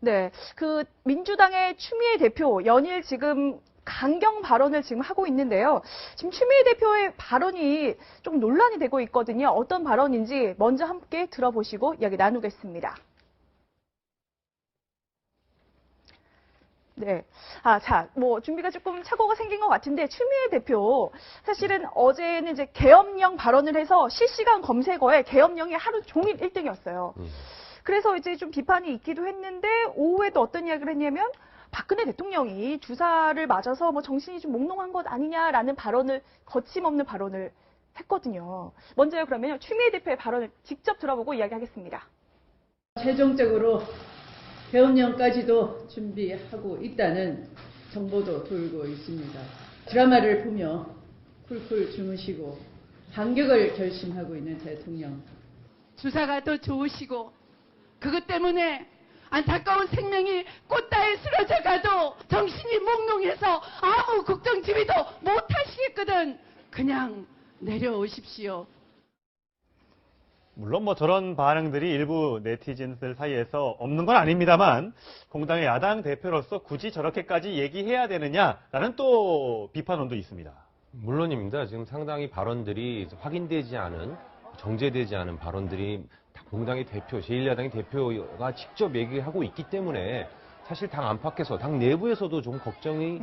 네, 그 민주당의 추미애 대표 연일 지금 강경 발언을 지금 하고 있는데요. 지금 추미애 대표의 발언이 좀 논란이 되고 있거든요. 어떤 발언인지 먼저 함께 들어보시고 이야기 나누겠습니다. 네. 준비가 조금 착오가 생긴 것 같은데, 추미애 대표, 사실은 어제는 이제 계엄령 발언을 해서 실시간 검색어에 계엄령이 하루 종일 1등이었어요. 그래서 이제 좀 비판이 있기도 했는데, 오후에도 어떤 이야기를 했냐면, 박근혜 대통령이 주사를 맞아서 뭐 정신이 좀 몽롱한 것 아니냐라는 발언을, 거침없는 발언을 했거든요. 먼저요, 그러면요, 추미애 대표의 발언을 직접 들어보고 이야기하겠습니다. 최종적으로 계엄령까지도 준비하고 있다는 정보도 돌고 있습니다. 드라마를 보며 쿨쿨 주무시고 반격을 결심하고 있는 대통령. 주사가 더 좋으시고 그것 때문에 안타까운 생명이 꽃다에 쓰러져 가도 정신이 몽롱해서 아무 국정 지휘도 못 하시겠거든. 그냥 내려오십시오. 물론 뭐 저런 반응들이 일부 네티즌들 사이에서 없는 건 아닙니다만, 공당의 야당 대표로서 굳이 저렇게까지 얘기해야 되느냐라는 또 비판론도 있습니다. 물론입니다. 지금 상당히 발언들이 확인되지 않은, 정제되지 않은 발언들이 공당의 대표, 제1야당의 대표가 직접 얘기하고 있기 때문에 사실 당 안팎에서, 당 내부에서도 좀 걱정이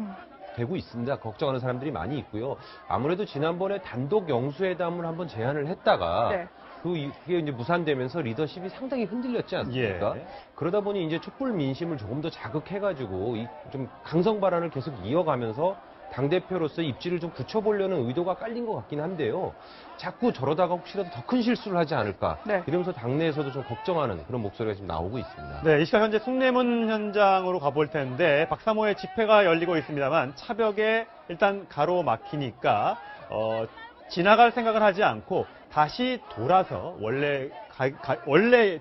되고 있습니다. 걱정하는 사람들이 많이 있고요. 아무래도 지난번에 단독 영수회담을 한번 제안을 했다가 네. 그게 이제 무산되면서 리더십이 상당히 흔들렸지 않습니까? 예. 그러다 보니 이제 촛불 민심을 조금 더 자극해가지고 좀 강성 발언을 계속 이어가면서 당대표로서 입지를 좀 굳혀보려는 의도가 깔린 것 같긴 한데요. 자꾸 저러다가 혹시라도 더 큰 실수를 하지 않을까. 네. 이러면서 당내에서도 좀 걱정하는 그런 목소리가 지금 나오고 있습니다. 네, 이 시각 현재 숭례문 현장으로 가볼 텐데, 박사모의 집회가 열리고 있습니다만 차벽에 일단 가로막히니까 지나갈 생각을 하지 않고 다시 돌아서 원래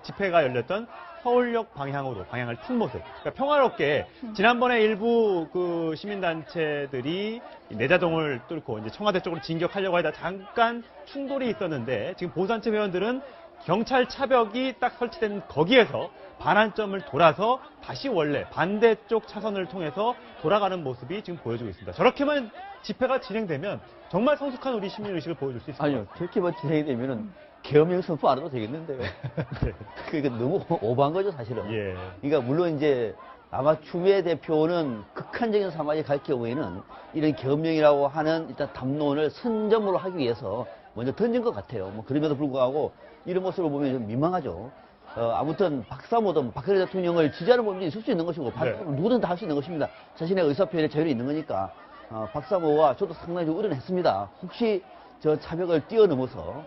집회가 열렸던 서울역 방향으로 방향을 튼 모습. 그러니까 평화롭게 지난번에 일부 그 시민단체들이 내자동을 뚫고 이제 청와대 쪽으로 진격하려고 하다 잠깐 충돌이 있었는데, 지금 보수단체 회원들은 경찰 차벽이 딱 설치된 거기에서 반환점을 돌아서 다시 원래 반대쪽 차선을 통해서 돌아가는 모습이 지금 보여지고 있습니다. 저렇게만 집회가 진행되면 정말 성숙한 우리 시민의식을 보여줄 수 있을 것 같아요. 아니요, 저렇게만 진행이 되면은 계엄령 선포 안 해도 되겠는데요. 네. 그러니까 너무 오버한 거죠, 사실은. 예. 그러니까 물론 이제 아마 추미애 대표는 극한적인 상황이 갈 경우에는 이런 계엄령이라고 하는 일단 담론을 선점으로 하기 위해서 먼저 던진 것 같아요. 뭐 그럼에도 불구하고 이런 모습을 보면 좀 민망하죠. 아무튼 박사모든 박근혜 대통령을 지지하는 분들이 있을 수 있는 것이고, 네. 누구든 다 할 수 있는 것입니다. 자신의 의사표현의 자유는 있는 거니까. 박사모와 저도 상당히 좀 의논했습니다. 혹시 저 차벽을 뛰어넘어서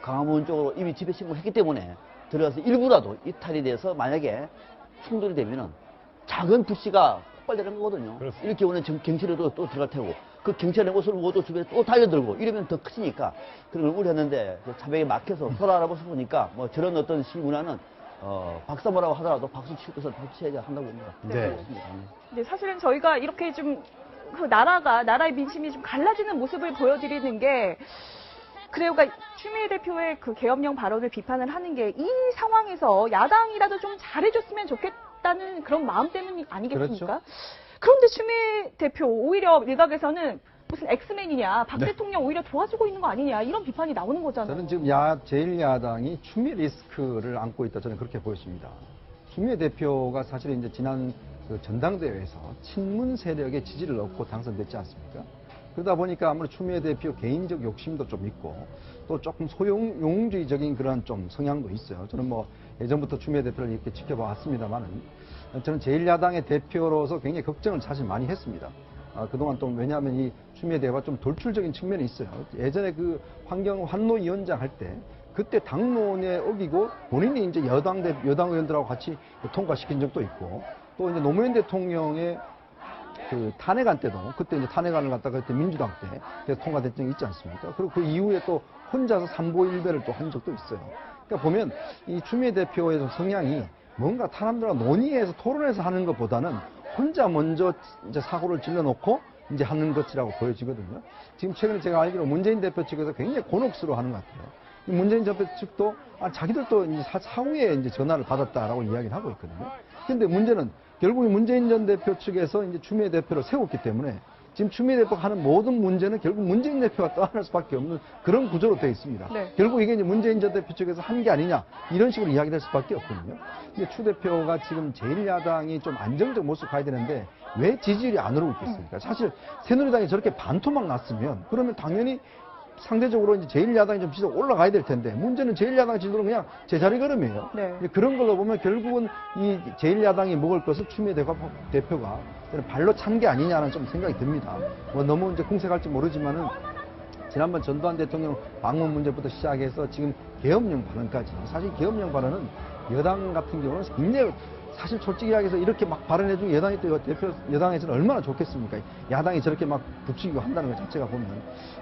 광화문 쪽으로 이미 집회 신고를 했기 때문에 들어가서 일부라도 이탈이 돼서 만약에 충돌이 되면은 작은 불씨가 폭발되는 거거든요. 그렇습니다. 이렇게 오면 경찰이 또 들어갈 테고, 그 경찰의 옷을 보고 주변에 또 달려들고 이러면 더 크니까 그런 걸 우려했는데, 차벽에 막혀서 서로 알아보서 보니까 뭐 저런 어떤 시문화는 박사모라고 하더라도 박수 칠 것은 박수 쳐야 한다고 봅니다. 네. 네, 사실은 저희가 이렇게 좀 그 나라의 민심이 좀 갈라지는 모습을 보여드리는 게, 그래요. 그러니까 추미애 대표의 그 계엄령 발언을 비판을 하는 게 이 상황에서 야당이라도 좀 잘해줬으면 좋겠다는 그런 마음 때문 아니겠습니까? 그렇죠. 그런데 추미애 대표 오히려 일각에서는 무슨 엑스맨이냐, 박 대통령 오히려 도와주고 있는 거 아니냐, 이런 비판이 나오는 거잖아요. 저는 지금 제1야당이 추미애 리스크를 안고 있다, 저는 그렇게 보였습니다. 추미애 대표가 사실 이제 지난 그 전당대회에서 친문 세력의 지지를 얻고 당선됐지 않습니까? 그러다 보니까 아무래도 추미애 대표 개인적 욕심도 좀 있고, 또 조금 용주의적인 그런 좀 성향도 있어요. 저는 뭐 예전부터 추미애 대표를 이렇게 지켜봐 왔습니다만은, 저는 제1야당의 대표로서 굉장히 걱정을 사실 많이 했습니다. 그동안 또 왜냐하면 이 추미애 대표가 좀 돌출적인 측면이 있어요. 예전에 그 환노위원장 할 때, 그때 당론에 어기고 본인이 이제 여당 의원들하고 같이 통과시킨 적도 있고, 또 이제 노무현 대통령의 그 탄핵안 때도, 그때 이제 탄핵안을 갖다가 그때 민주당 때 그래서 통과된 적이 있지 않습니까? 그리고 그 이후에 또 혼자서 삼보일배를 또 한 적도 있어요. 그러니까 보면 이 추미애 대표의 성향이 뭔가 사람들과 논의해서 토론해서 하는 것보다는 혼자 먼저 이제 사고를 질러놓고 이제 하는 것이라고 보여지거든요. 지금 최근에 제가 알기로 문재인 대표 측에서 굉장히 곤혹스러워 하는 것 같아요. 문재인 정부 측도 자기들도 이제 사후에 이제 전화를 받았다라고 이야기를 하고 있거든요. 근데 문제는 결국 문재인 전 대표 측에서 이제 추미애 대표를 세웠기 때문에 지금 추미애 대표가 하는 모든 문제는 결국 문재인 대표가 떠안을 수밖에 없는 그런 구조로 되어 있습니다. 네. 결국 이게 이제 문재인 전 대표 측에서 한 게 아니냐 이런 식으로 이야기될 수밖에 없거든요. 근데 추 대표가 지금 제1야당이 좀 안정적 모습 가야 되는데 왜 지지율이 안 오르고 있겠습니까? 사실 새누리당이 저렇게 반토막 났으면 그러면 당연히 상대적으로 이제 제1야당이 좀 지지가 올라가야 될 텐데 문제는 제1야당 지지율은 그냥 제자리 걸음이에요. 네. 그런 걸로 보면 결국은 이 제1야당이 먹을 것을 추미애 대표가 저는 발로 찬 게 아니냐는 좀 생각이 듭니다. 뭐 너무 이제 궁색할지 모르지만은 지난번 전두환 대통령 방문 문제부터 시작해서 지금 계엄령 발언까지 사실 계엄령 발언은 여당 같은 경우는 굉장히 사실 솔직히 이야기해서 이렇게 막 발언해주고 여당이 또 여당에서는 얼마나 좋겠습니까? 야당이 저렇게 막 북치기고 한다는 것 자체가 보면.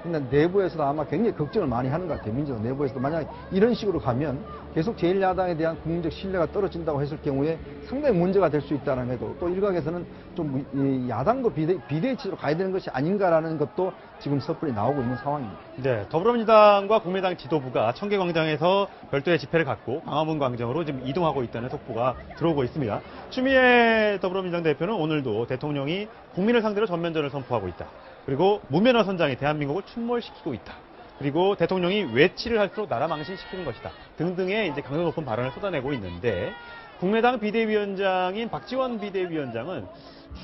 근데 내부에서도 아마 굉장히 걱정을 많이 하는 것 같아요. 민주당 내부에서도 만약 이런 식으로 가면 계속 제1야당에 대한 국민적 신뢰가 떨어진다고 했을 경우에 상당히 문제가 될 수 있다는 해도 또 일각에서는 좀 이 야당도 비대위치로 가야 되는 것이 아닌가라는 것도 지금 섣불리 나오고 있는 상황입니다. 네, 더불어민주당과 국민의당 지도부가 청계광장에서 별도의 집회를 갖고 광화문 광장으로 지금 이동하고 있다는 속보가 들어오고 있습니다. 추미애 더불어민주당 대표는 오늘도 대통령이 국민을 상대로 전면전을 선포하고 있다. 그리고 무면허 선장이 대한민국을 출몰시키고 있다. 그리고 대통령이 외치를 할수록 나라 망신시키는 것이다. 등등의 이제 강도 높은 발언을 쏟아내고 있는데 국민의당 비대위원장인 박지원 비대위원장은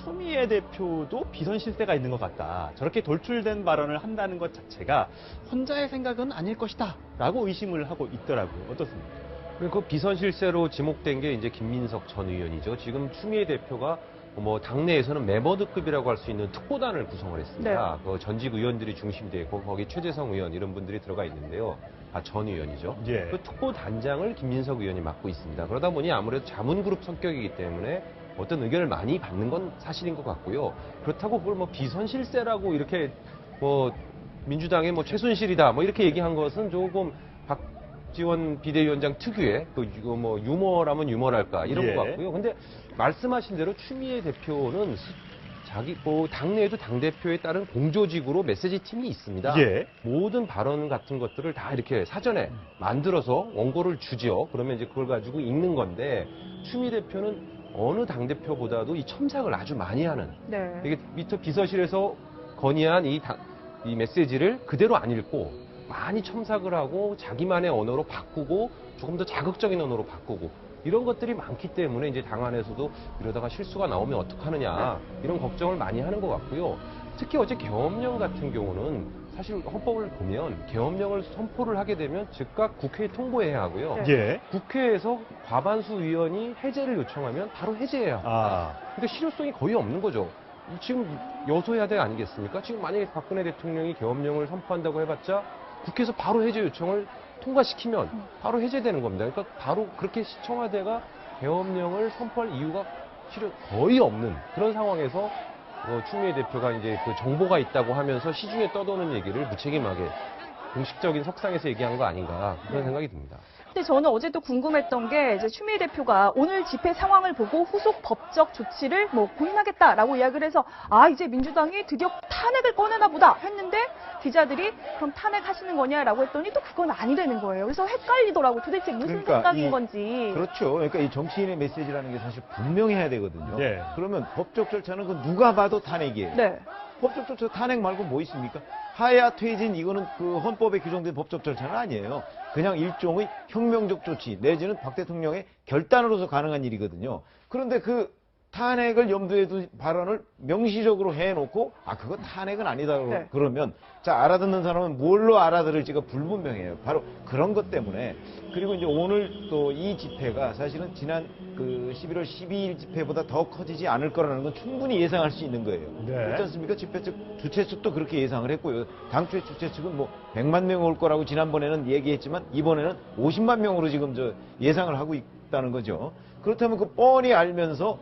추미애 대표도 비선 실세가 있는 것 같다. 저렇게 돌출된 발언을 한다는 것 자체가 혼자의 생각은 아닐 것이다. 라고 의심을 하고 있더라고요. 어떻습니까? 그리고 그 비선 실세로 지목된 게 이제 김민석 전 의원이죠. 지금 추미애 대표가 뭐 당내에서는 매버드급이라고 할 수 있는 특보단을 구성을 했습니다. 그 전직 의원들이 중심이 되어 있고 거기 최재성 의원 이런 분들이 들어가 있는데요. 전 의원이죠. 예. 그 특보단장을 김민석 의원이 맡고 있습니다. 그러다 보니 아무래도 자문그룹 성격이기 때문에 어떤 의견을 많이 받는 건 사실인 것 같고요. 그렇다고 그걸 뭐 비선 실세라고 이렇게 뭐 민주당의 뭐 최순실이다 뭐 이렇게 얘기한 것은 조금 박지원 비대위원장 특유의 그 뭐 유머라면 유머랄까 이런 예. 것 같고요. 근데 말씀하신 대로 추미애 대표는 자기 뭐 당내에도 당 대표에 따른 공조직으로 메시지 팀이 있습니다. 예. 모든 발언 같은 것들을 다 이렇게 사전에 만들어서 원고를 주죠. 그러면 이제 그걸 가지고 읽는 건데 추미애 대표는 어느 당 대표보다도 이 첨삭을 아주 많이 하는. 네. 이게 미처 비서실에서 건의한 이 메시지를 그대로 안 읽고 많이 첨삭을 하고 자기만의 언어로 바꾸고 조금 더 자극적인 언어로 바꾸고 이런 것들이 많기 때문에 이제 당 안에서도 이러다가 실수가 나오면 어떡하느냐 이런 걱정을 많이 하는 것 같고요. 특히 어제 계엄령 같은 경우는 사실 헌법을 보면 계엄령을 선포를 하게 되면 즉각 국회에 통보해야 하고요. 예. 국회에서 과반수 의원이 해제를 요청하면 바로 해제해야 합니다. 그러니까 실효성이 거의 없는 거죠. 지금 여소야대 아니겠습니까? 지금 만약에 박근혜 대통령이 계엄령을 선포한다고 해봤자 국회에서 바로 해제 요청을 통과시키면 바로 해제되는 겁니다. 그러니까 바로 그렇게 청와대가 계엄령을 선포할 이유가 실은 거의 없는 그런 상황에서 추미애 대표가 이제 그 정보가 있다고 하면서 시중에 떠도는 얘기를 무책임하게 공식적인 석상에서 얘기한 거 아닌가 그런 생각이 듭니다. 근데 저는 어제 또 궁금했던 게 이제 추미애 대표가 오늘 집회 상황을 보고 후속 법적 조치를 뭐 고민하겠다라고 이야기를 해서 이제 민주당이 드디어 탄핵을 꺼내나 보다 했는데 기자들이 그럼 탄핵하시는 거냐라고 했더니 또 그건 아니라는 거예요. 그래서 헷갈리더라고. 도대체 무슨 그러니까 생각인 건지. 그렇죠. 그러니까 이 정치인의 메시지라는 게 사실 분명해야 되거든요. 네. 그러면 법적 절차는 그 누가 봐도 탄핵이에요. 네. 법적 절차 탄핵 말고 뭐 있습니까? 하야 퇴진 이거는 그 헌법에 규정된 법적 절차는 아니에요. 그냥 일종의 혁명적 조치 내지는 박 대통령의 결단으로서 가능한 일이거든요. 그런데 그 탄핵을 염두에 둔 발언을 명시적으로 해놓고 그거 탄핵은 아니다 네. 그러면 자 알아듣는 사람은 뭘로 알아들을지가 불분명해요. 바로 그런 것 때문에 그리고 이제 오늘 또 이 집회가 사실은 지난 그 11월 12일 집회보다 더 커지지 않을 거라는 건 충분히 예상할 수 있는 거예요. 네. 그렇지 않습니까? 집회 측 주최 측도 그렇게 예상을 했고요. 당초에 주최 측은 뭐 100만 명 올 거라고 지난번에는 얘기했지만 이번에는 50만 명으로 지금 예상을 하고 있다는 거죠. 그렇다면 그 뻔히 알면서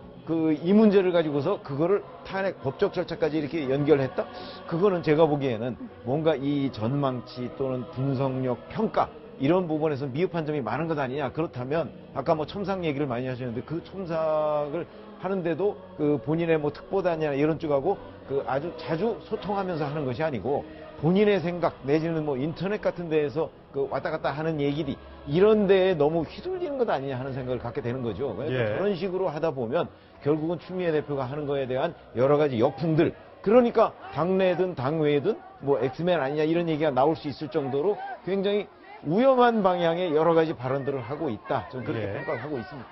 이 문제를 가지고서 그거를 탄핵 법적 절차까지 이렇게 연결했다? 그거는 제가 보기에는 뭔가 이 전망치 또는 분석력, 평가 이런 부분에서 미흡한 점이 많은 것 아니냐. 그렇다면 아까 뭐 첨삭 얘기를 많이 하시는데 그 첨삭을 하는데도 그 본인의 뭐 특보단이나 이런 쪽하고 아주 자주 소통하면서 하는 것이 아니고 본인의 생각 내지는 뭐 인터넷 같은 데에서 그 왔다 갔다 하는 얘기들이 이런 데에 너무 휘둘리는 것 아니냐 하는 생각을 갖게 되는 거죠. 그러니까 예. 저런 식으로 하다 보면 결국은 추미애 대표가 하는 거에 대한 여러 가지 역풍들, 그러니까 당내든 당외든 뭐 엑스맨 아니냐 이런 얘기가 나올 수 있을 정도로 굉장히 위험한 방향의 여러 가지 발언들을 하고 있다. 저는 그렇게 예. 평가를 하고 있습니다.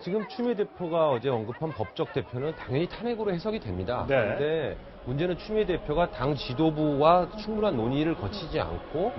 지금 추미애 대표가 어제 언급한 법적 대표는 당연히 탄핵으로 해석이 됩니다. 네. 그런데 문제는 추미애 대표가 당 지도부와 충분한 논의를 거치지 않고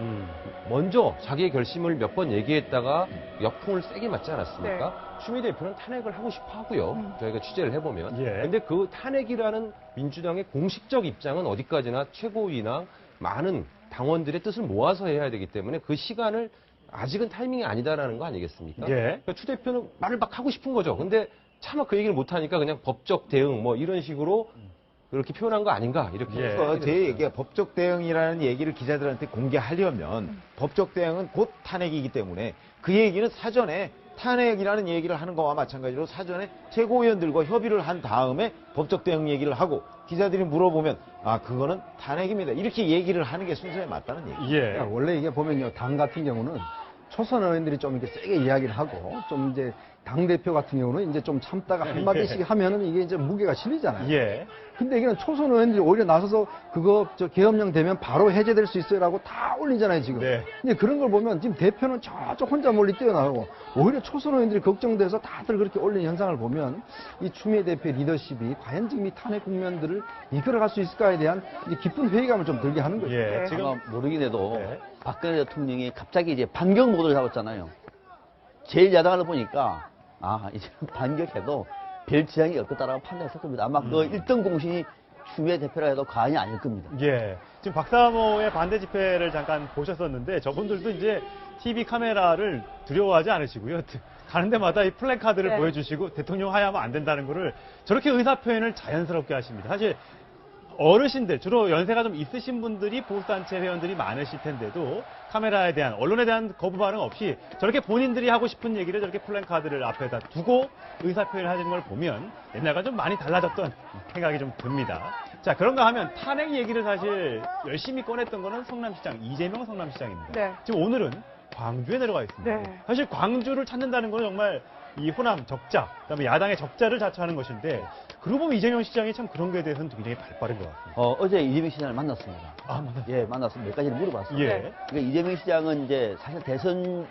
먼저 자기의 결심을 몇 번 얘기했다가 역풍을 세게 맞지 않았습니까? 추미애 대표는 탄핵을 하고 싶어 하고요. 저희가 취재를 해보면. 예. 그런데 그 탄핵이라는 민주당의 공식적 입장은 어디까지나 최고위나 많은 당원들의 뜻을 모아서 해야 되기 때문에 그 시간을 아직은 타이밍이 아니다라는 거 아니겠습니까? 예. 그러니까 추 대표는 말을 막 하고 싶은 거죠. 근데 차마 그 얘기를 못 하니까 그냥 법적 대응 뭐 이런 식으로 그렇게 표현한 거 아닌가 이렇게 예. 생각이 제 들었어요. 얘기가 법적 대응이라는 얘기를 기자들한테 공개하려면 법적 대응은 곧 탄핵이기 때문에 그 얘기는 사전에 탄핵이라는 얘기를 하는 거와 마찬가지로 사전에 최고위원들과 협의를 한 다음에 법적 대응 얘기를 하고 기자들이 물어보면 아 그거는 탄핵입니다. 이렇게 얘기를 하는 게 순서에 맞다는 얘기죠. 예. 그러니까 원래 이게 보면요, 당 같은 경우는 초선 의원들이 좀 이렇게 세게 이야기를 하고 좀 이제 당 대표 같은 경우는 이제 좀 참다가 한마디씩 하면은 이게 이제 무게가 실리잖아요. 예. 근데 이게는 초선 의원들이 오히려 나서서 그거 계엄령 되면 바로 해제될 수 있어요라고 다 올리잖아요, 지금. 네. 근데 그런 걸 보면 지금 대표는 저쪽 혼자 멀리 뛰어나가고 오히려 초선 의원들이 걱정돼서 다들 그렇게 올린 현상을 보면 이 추미애 대표의 리더십이 과연 지금 이 탄핵 국면들을 이끌어갈 수 있을까에 대한 이제 깊은 회의감을 좀 들게 하는 거죠. 예. 지금 아마 모르긴 해도 네. 박근혜 대통령이 갑자기 이제 반격 모드를 잡았잖아요. 제일 야당을 보니까 아 이제 반격해도 별 지장이 없겠다라고 판단했을 겁니다. 아마 그 1등 공신이 추미애 대표라 해도 과언이 아닐 겁니다. 예. 지금 박사모의 반대 집회를 잠깐 보셨었는데 저분들도 이제 TV 카메라를 두려워하지 않으시고요. 가는 데마다 이 플래카드를 네. 보여주시고 대통령 하야하면 안 된다는 거를 저렇게 의사표현을 자연스럽게 하십니다. 사실 어르신들, 주로 연세가 좀 있으신 분들이 보수단체 회원들이 많으실 텐데도 카메라에 대한, 언론에 대한 거부 반응 없이 저렇게 본인들이 하고 싶은 얘기를 저렇게 플랜카드를 앞에다 두고 의사표현을 하는 걸 보면 옛날과 좀 많이 달라졌던 생각이 좀 듭니다. 자, 그런가 하면 탄핵 얘기를 사실 열심히 꺼냈던 거는 성남시장, 이재명 성남시장입니다. 네. 지금 오늘은 광주에 내려가 있습니다. 네. 사실 광주를 찾는다는 건 정말 이 호남 적자, 그다음에 야당의 적자를 자처하는 것인데 그러고 보면 이재명 시장이 참 그런 거에 대해서는 굉장히 발빠른 것 같습니다. 어제 이재명 시장을 만났습니다. 아, 맞아요. 예, 만나서 몇 가지를 물어봤어요. 예. 그러니까 이재명 시장은 이제 사실 대선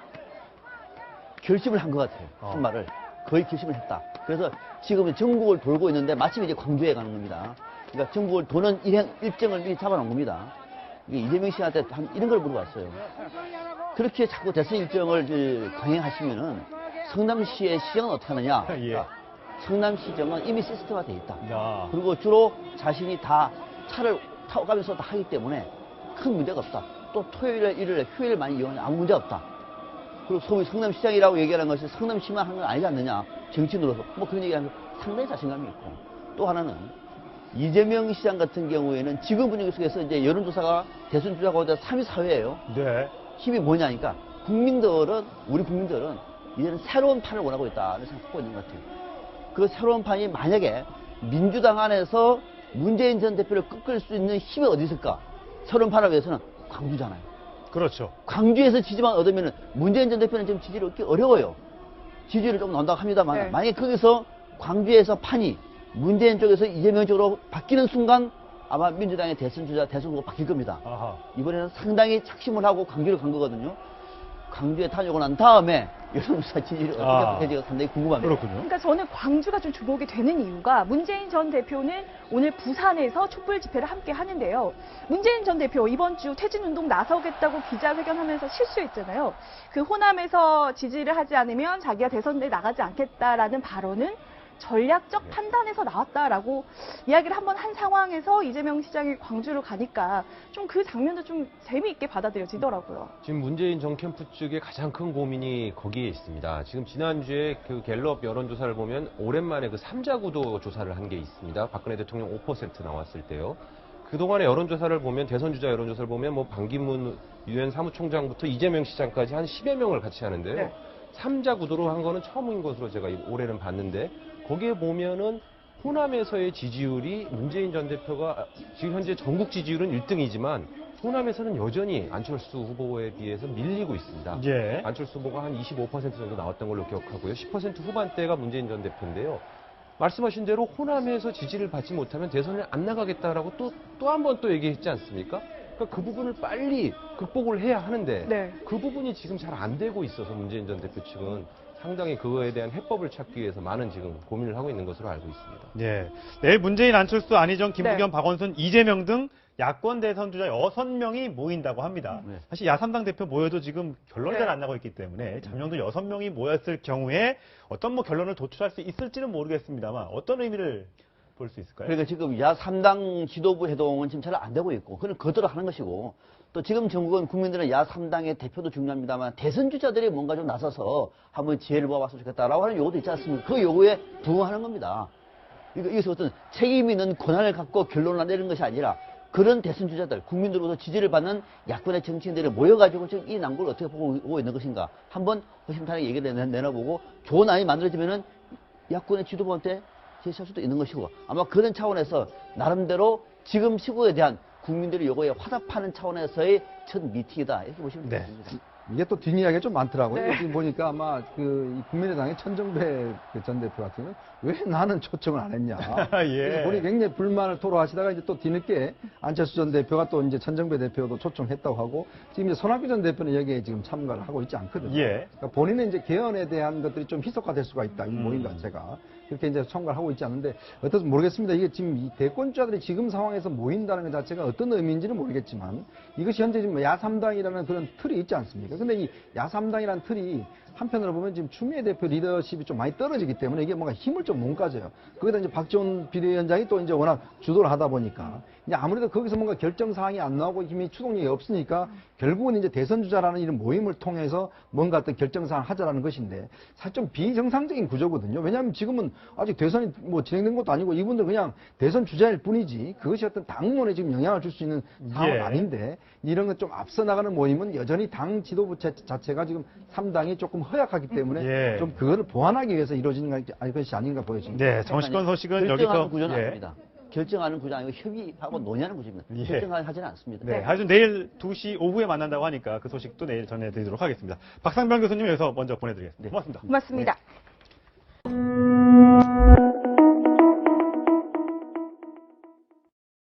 결심을 한 것 같아요. 한 말을. 거의 결심을 했다. 그래서 지금은 전국을 돌고 있는데 마침 이제 광주에 가는 겁니다. 그러니까 전국을 도는 일정을 미리 잡아놓은 겁니다. 이재명 씨한테 이런 걸 물어봤어요. 그렇게 자꾸 대선 일정을 강행하시면은 성남시의 시정은 어떻게 하느냐? 예. 성남시정은 이미 시스템화되어 있다. 야. 그리고 주로 자신이 다 차를 타고 가면서 다 하기 때문에 큰 문제가 없다. 또 토요일에 일요일에 휴일 많이 이용하면 아무 문제 없다. 그리고 소위 성남시장이라고 얘기하는 것이 성남시만 하는 건 아니지 않느냐. 정치인으로서 뭐 그런 얘기하면 상당히 자신감이 있고 또 하나는 이재명 시장 같은 경우에는 지금 분위기 속에서 이제 여론조사가 대선 주자가 오다 3위 사회예요. 네. 힘이 뭐냐니까 우리 국민들은 이제는 새로운 판을 원하고 있다는 생각을 갖고 있는 것 같아요. 그 새로운 판이 만약에 민주당 안에서 문재인 전 대표를 꺾을 수 있는 힘이 어디 있을까? 새로운 판을 위해서는 광주잖아요. 그렇죠. 광주에서 지지만 얻으면 문재인 전 대표는 지금 지지를 얻기 어려워요. 지지를 좀 넣는다고 합니다만 네. 만약에 거기서 광주에서 판이 문재인 쪽에서 이재명 쪽으로 바뀌는 순간 아마 민주당의 대선 주자, 대선 후보가 바뀔 겁니다. 아하. 이번에는 상당히 착심을 하고 광주를 간 거거든요. 광주에 다녀오고 난 다음에 여론조사 지지율이 어떻게 바뀌어질지가 상당히 궁금합니다. 그렇군요. 그러니까 저는 광주가 좀 주목이 되는 이유가 문재인 전 대표는 오늘 부산에서 촛불 집회를 함께 하는데요. 문재인 전 대표 이번 주 퇴진운동 나서겠다고 기자회견하면서 실수했잖아요. 그 호남에서 지지를 하지 않으면 자기가 대선에 나가지 않겠다라는 발언은 전략적 판단에서 나왔다라고 이야기를 한번 한 상황에서 이재명 시장이 광주를 가니까 좀 그 장면도 좀 재미있게 받아들여지더라고요. 지금 문재인 정 캠프 측의 가장 큰 고민이 거기에 있습니다. 지금 지난주에 그 갤럽 여론조사를 보면 오랜만에 그 3자구도 조사를 한 게 있습니다. 박근혜 대통령 5% 나왔을 때요. 그동안의 여론조사를 보면 대선 주자 여론조사를 보면 뭐 반기문 유엔 사무총장부터 이재명 시장까지 한 10여 명을 같이 하는데요. 네. 3자구도로 한 거는 처음인 것으로 제가 올해는 봤는데 거기에 보면은 호남에서의 지지율이 문재인 전 대표가 지금 현재 전국 지지율은 1등이지만 호남에서는 여전히 안철수 후보에 비해서 밀리고 있습니다. 예. 안철수 후보가 한 25% 정도 나왔던 걸로 기억하고요. 10% 후반대가 문재인 전 대표인데요. 말씀하신 대로 호남에서 지지를 받지 못하면 대선에 안 나가겠다라고 또 한 번 또 얘기했지 않습니까? 그러니까 그 부분을 빨리 극복을 해야 하는데 네. 그 부분이 지금 잘 안 되고 있어서 문재인 전 대표 측은 상당히 그거에 대한 해법을 찾기 위해서 많은 지금 고민을 하고 있는 것으로 알고 있습니다. 예. 내일 문재인, 안철수, 안희정, 김부겸, 네. 박원순, 이재명 등 야권 대선 주자 6명이 모인다고 합니다. 네. 사실 야3당 대표 모여도 지금 결론이 네. 잘 안 나고 있기 때문에 잠정도 6명이 모였을 경우에 어떤 뭐 결론을 도출할 수 있을지는 모르겠습니다만 어떤 의미를 볼 수 있을까요? 그러니까 지금 야3당 지도부 회동은 지금 잘 안 되고 있고, 그건 거들어 하는 것이고, 또 지금 전국은 국민들은 야3당의 대표도 중요합니다만, 대선 주자들이 뭔가 좀 나서서 한번 지혜를 모아봤으면 좋겠다라고 하는 요구도 있지 않습니까? 그 요구에 부응하는 겁니다. 이것이 어떤 책임 있는 권한을 갖고 결론을 내리는 것이 아니라, 그런 대선 주자들, 국민들로부터 지지를 받는 야권의 정치인들이 모여가지고 지금 이 난국을 어떻게 보고 있는 것인가. 한번 허심탄회하게 얘기를 내놔보고, 좋은 안이 만들어지면은 야권의 지도부한테 제시할 수도 있는 것이고, 아마 그런 차원에서 나름대로 지금 시국에 대한 국민들의 요구에 화답하는 차원에서의 첫 미팅이다, 이렇게 보시면 네. 되겠습니다. 이게 또 뒷이야기가 좀 많더라고요. 네. 지금 보니까 아마 이 국민의당의 천정배 전 대표 같은 경우는 왜 나는 초청을 안 했냐. 예. 본인이 굉장히 불만을 토로하시다가 이제 또 뒤늦게 안철수 전 대표가 또 이제 천정배 대표도 초청했다고 하고, 지금 이제 손학규 전 대표는 여기에 지금 참가를 하고 있지 않거든요. 예. 그러니까 본인은 이제 개헌에 대한 것들이 좀 희석화될 수가 있다. 이 모임 자체가. 그렇게 이제 참가를 하고 있지 않은데, 어떤지 모르겠습니다. 이게 지금 이 대권주자들이 지금 상황에서 모인다는 것 자체가 어떤 의미인지는 모르겠지만, 이것이 현재 지금 야3당이라는 그런 틀이 있지 않습니까? 근데 이 야3당이라는 틀이 한편으로 보면 지금 추미애 대표 리더십이 좀 많이 떨어지기 때문에 이게 뭔가 힘을 좀 못 가져요. 거기다 이제 박지원 비대위원장이 또 이제 워낙 주도를 하다 보니까 이제 아무래도 거기서 뭔가 결정 사항이 안 나오고 힘이 추동력이 없으니까 결국은 이제 대선 주자라는 이런 모임을 통해서 뭔가 어떤 결정 사항 하자라는 것인데, 사실 좀 비정상적인 구조거든요. 왜냐하면 지금은 아직 대선이 뭐 진행된 것도 아니고 이분들 그냥 대선 주자일 뿐이지 그것이 어떤 당론에 지금 영향을 줄 수 있는 상황은 예. 아닌데, 이런 것 좀 앞서 나가는 모임은 여전히 당 지도부 자체가 지금 3당이 조금 허약하기 때문에 예. 좀 그거를 보완하기 위해서 이루어지는 것이 아닌가 보여집니다. 네, 정치권 소식은 결정하는 여기서 구조는 예. 아닙니다. 결정하는 구조 아니고 협의하고 논의하는 구조입니다. 예. 결정하지는 않습니다. 네, 하여튼 내일 2시 오후에 만난다고 하니까 그 소식도 내일 전해드리도록 하겠습니다. 박상병 교수님 여기서 먼저 보내드리겠습니다. 고맙습니다. 고맙습니다.